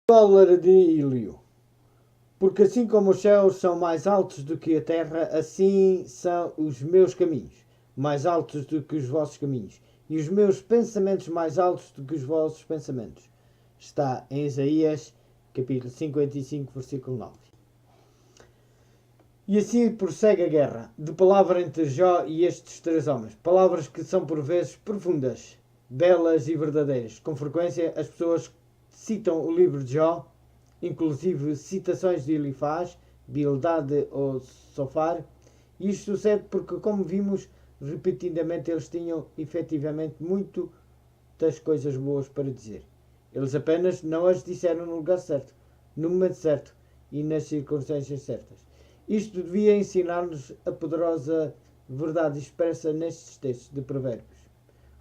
Dólar de Ilio. Porque assim como os céus são mais altos do que a terra, assim são os meus caminhos, mais altos do que os vossos caminhos, e os meus pensamentos mais altos do que os vossos pensamentos. Está em Isaías, capítulo 55, versículo 9. E assim prossegue a guerra, de palavra entre Jó e estes três homens. Palavras que são por vezes profundas, belas e verdadeiras. Com frequência as pessoas citam o livro de Jó, inclusive citações de Elifaz, Bildade ou Sofar. E isto sucede porque, como vimos, repetidamente eles tinham efetivamente muitas coisas boas para dizer. Eles apenas não as disseram no lugar certo, no momento certo e nas circunstâncias certas. Isto devia ensinar-nos a poderosa verdade expressa nestes textos de provérbios,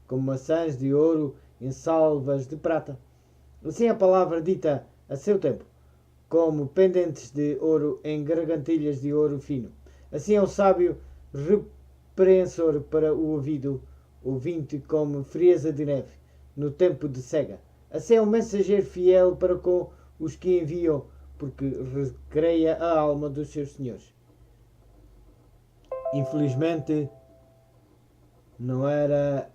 como maçãs de ouro em salvas de prata. Assim a palavra dita a seu tempo, como pendentes de ouro em gargantilhas de ouro fino. Assim é o sábio repreensor para o ouvido, ouvinte como frieza de neve, no tempo de cega. Assim é o mensageiro fiel para com os que enviam, porque recreia a alma dos seus senhores. Infelizmente, não era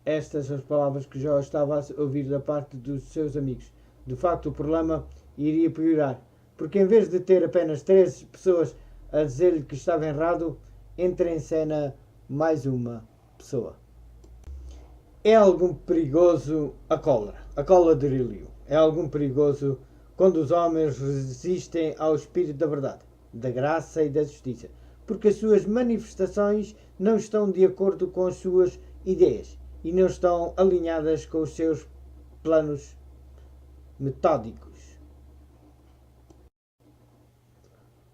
estas as palavras que Jó estava a ouvir da parte dos seus amigos. De facto, o problema iria piorar, porque em vez de ter apenas 13 pessoas a dizer-lhe que estava errado, entra em cena mais uma pessoa. É algum perigoso a cola de Rilio. É algum perigoso quando os homens resistem ao espírito da verdade, da graça e da justiça, porque as suas manifestações não estão de acordo com as suas ideias e não estão alinhadas com os seus planos metódicos.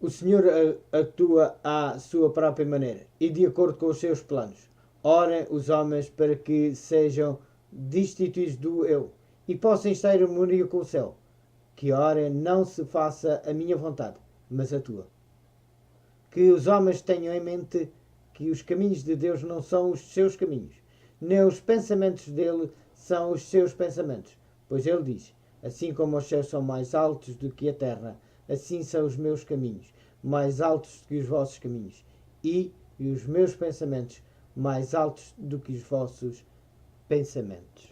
O Senhor atua à sua própria maneira e de acordo com os seus planos. Orem os homens para que sejam destituídos do eu e possam estar em harmonia com o céu. Que orem não se faça a minha vontade, mas a tua. Que os homens tenham em mente que os caminhos de Deus não são os seus caminhos, nem os pensamentos dele são os seus pensamentos. Pois ele diz, assim como os céus são mais altos do que a terra, assim são os meus caminhos, mais altos do que os vossos caminhos, e os meus pensamentos mais altos do que os vossos pensamentos.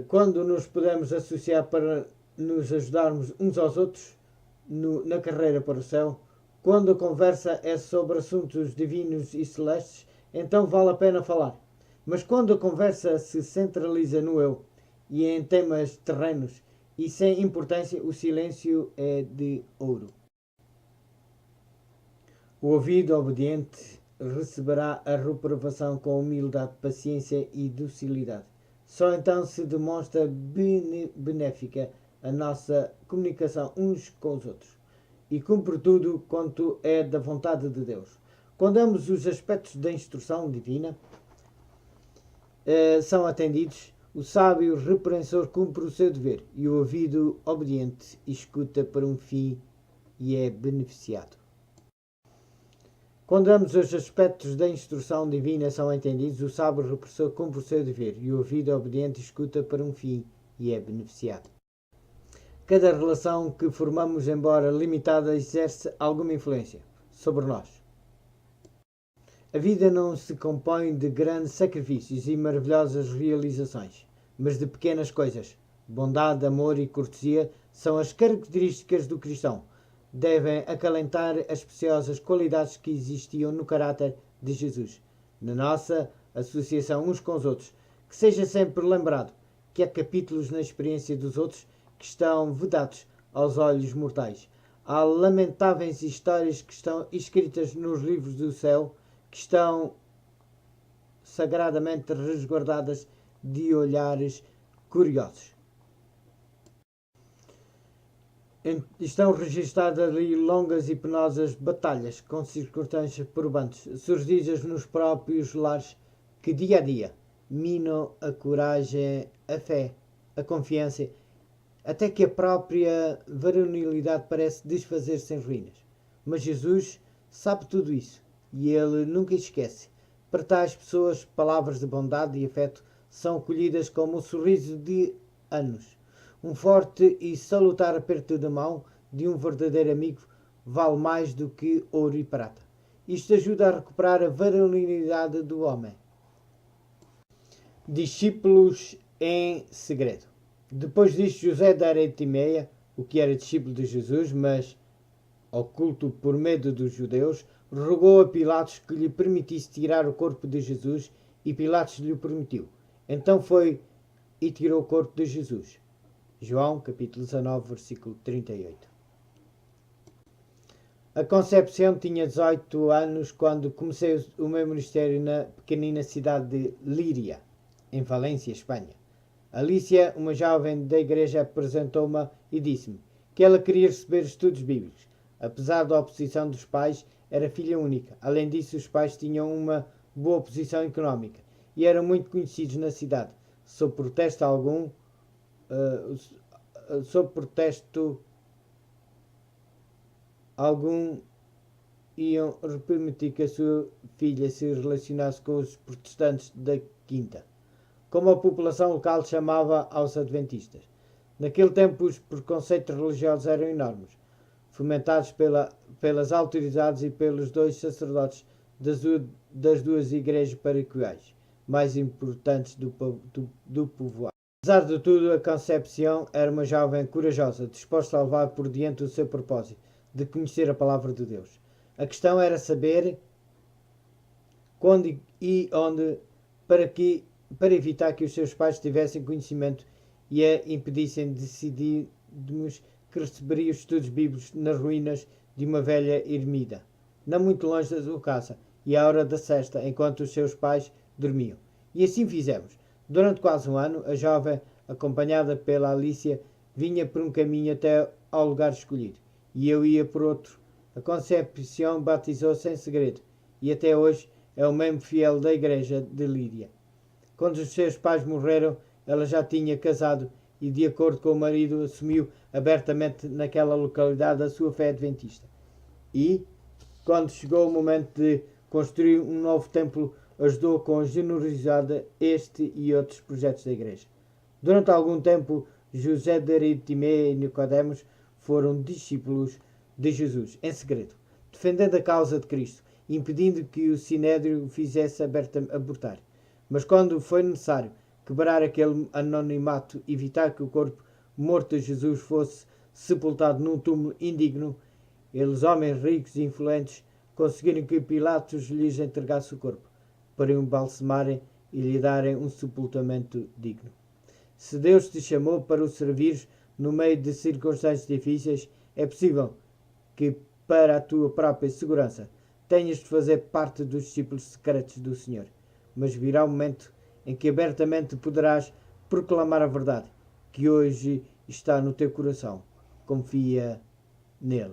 Quando nos podemos associar para nos ajudarmos uns aos outros na carreira para o céu, quando a conversa é sobre assuntos divinos e celestes, então vale a pena falar. Mas quando a conversa se centraliza no eu e em temas terrenos e sem importância, o silêncio é de ouro. O ouvido obediente receberá a reprovação com humildade, paciência e docilidade. Só então se demonstra benéfica a nossa comunicação uns com os outros e cumpre tudo quanto é da vontade de Deus. Quando ambos os aspectos da instrução divina são atendidos, o sábio repreensor cumpre o seu dever e o ouvido obediente escuta para um fim e é beneficiado. Quando ambos os aspectos da instrução divina são entendidos, o sábio repressor cumpre o seu dever e o ouvido obediente escuta para um fim e é beneficiado. Cada relação que formamos, embora limitada, exerce alguma influência sobre nós. A vida não se compõe de grandes sacrifícios e maravilhosas realizações, mas de pequenas coisas. Bondade, amor e cortesia são as características do cristão. Devem acalentar as preciosas qualidades que existiam no caráter de Jesus, na nossa associação uns com os outros. Que seja sempre lembrado que há capítulos na experiência dos outros que estão vedados aos olhos mortais. Há lamentáveis histórias que estão escritas nos livros do céu, que estão sagradamente resguardadas de olhares curiosos. Estão registradas ali longas e penosas batalhas com circunstâncias probantes, surgidas nos próprios lares, que dia a dia minam a coragem, a fé, a confiança, até que a própria varonilidade parece desfazer-se em ruínas. Mas Jesus sabe tudo isso e ele nunca esquece. Para tais pessoas, palavras de bondade e afeto são acolhidas como um sorriso de anos. Um forte e salutar aperto de mão de um verdadeiro amigo vale mais do que ouro e prata. Isto ajuda a recuperar a varonilidade do homem. Discípulos em segredo. Depois disto, José da Arimateia, o que era discípulo de Jesus, mas oculto por medo dos judeus, rogou a Pilatos que lhe permitisse tirar o corpo de Jesus, e Pilatos lhe permitiu. Então foi e tirou o corpo de Jesus. João, capítulo 19, versículo 38. A Concepção tinha 18 anos quando comecei o meu ministério na pequenina cidade de Líria, em Valência, Espanha. Alicia, uma jovem da igreja, apresentou-me e disse-me que ela queria receber estudos bíblicos. Apesar da oposição dos pais, era filha única. Além disso, os pais tinham uma boa posição económica e eram muito conhecidos na cidade. Sob protesto algum, iam permitir que a sua filha se relacionasse com os protestantes da quinta, como a população local chamava aos adventistas. Naquele tempo os preconceitos religiosos eram enormes, fomentados pelas autoridades e pelos dois sacerdotes das duas igrejas paroquiais mais importantes do povoado. Apesar de tudo, a Concepção era uma jovem corajosa, disposta a levar por diante o seu propósito de conhecer a palavra de Deus. A questão era saber quando e onde para evitar que os seus pais tivessem conhecimento e a impedissem. Decidimos que receberia os estudos bíblicos nas ruínas de uma velha ermida, não muito longe da sua casa, e à hora da sesta, enquanto os seus pais dormiam. E assim fizemos. Durante quase um ano, a jovem, acompanhada pela Alicia, vinha por um caminho até ao lugar escolhido, e eu ia por outro. A Concepção batizou-se em segredo, e até hoje é o membro fiel da igreja de Líria. Quando os seus pais morreram, ela já tinha casado e, de acordo com o marido, assumiu abertamente naquela localidade a sua fé adventista. E, quando chegou o momento de construir um novo templo, ajudou com generosidade este e outros projetos da igreja. Durante algum tempo, José de Arimateia e Nicodemos foram discípulos de Jesus, em segredo, defendendo a causa de Cristo, impedindo que o Sinédrio o fizesse abortar. Mas quando foi necessário quebrar aquele anonimato, evitar que o corpo morto de Jesus fosse sepultado num túmulo indigno, eles, homens ricos e influentes, conseguiram que Pilatos lhes entregasse o corpo, para o embalsamarem e lhe darem um sepultamento digno. Se Deus te chamou para o servir no meio de circunstâncias difíceis, é possível que, para a tua própria segurança, tenhas de fazer parte dos discípulos secretos do Senhor. Mas virá o momento em que abertamente poderás proclamar a verdade, que hoje está no teu coração. Confia nele.